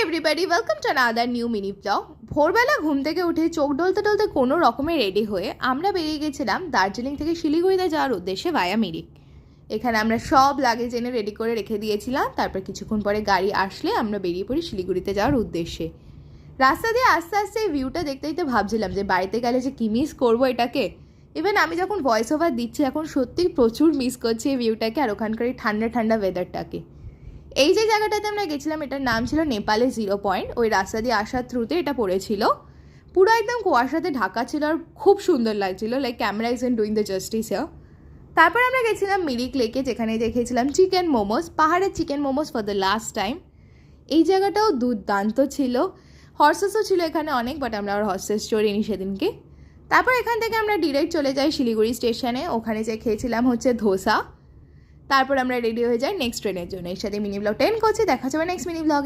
Everybody, welcome to another new mini blog. ভোরবেলা ঘুম থেকে উঠে চোখ ডলতে ডলতে কোনো রকমে রেডি হয়ে আমরা বেরিয়ে গেছিলাম দার্জিলিং থেকে শিলিগুড়িতে যাওয়ার উদ্দেশ্যে ভায়া মিরিক। এখানে আমরা সব লাগেজ এনে রেডি করে রেখে দিয়েছিলাম। তারপর কিছুক্ষণ পরে গাড়ি আসলে আমরা বেরিয়ে পড়ি শিলিগুড়িতে যাওয়ার উদ্দেশ্যে। রাস্তা দিয়ে আস্তে আস্তে এই ভিউটা দেখতে দেখতে ভাবছিলাম যে বাড়িতে গেলে যে কী মিস করবো এটাকে। ইভেন আমি যখন ভয়েস ওভার দিচ্ছি এখন সত্যিই প্রচুর মিস করছি এই ভিউটাকে আর ওখানকার এই ঠান্ডা ঠান্ডা ওয়েদারটাকে। এই যে জায়গাটাতে আমরা গেছিলাম এটার নাম ছিল নেপালে 0 পয়েন্ট। ওই রাস্তা দিয়ে আসার থ্রুতে এটা পড়েছিল, পুরো একদম কুয়াশাতে ঢাকা ছিল আর খুব সুন্দর লাগছিল, like camera isn't doing the justice here. তারপর আমরা গেছিলাম মিরিক লেকে, যেখানে দেখেছিলাম চিকেন মোমোস, পাহাড়ের chicken momos for the last time. এই জায়গাটাও দুর্দান্ত ছিল। হর্সেসও ছিল এখানে অনেক, বাট আমরা আর হর্সেস চড়িনি সেদিনকে। তারপর এখান থেকে আমরা ডিরেক্ট চলে যাই শিলিগুড়ি স্টেশনে। ওখানে যে খেয়েছিলাম হচ্ছে ধোসা। তারপর আমরা রেডি হয়ে যাই নেক্সট ট্রেনের জন্য। এর সাথে মিনি ব্লগ 10 করছি, দেখা যাবে নেক্সট মিনি ব্লগে।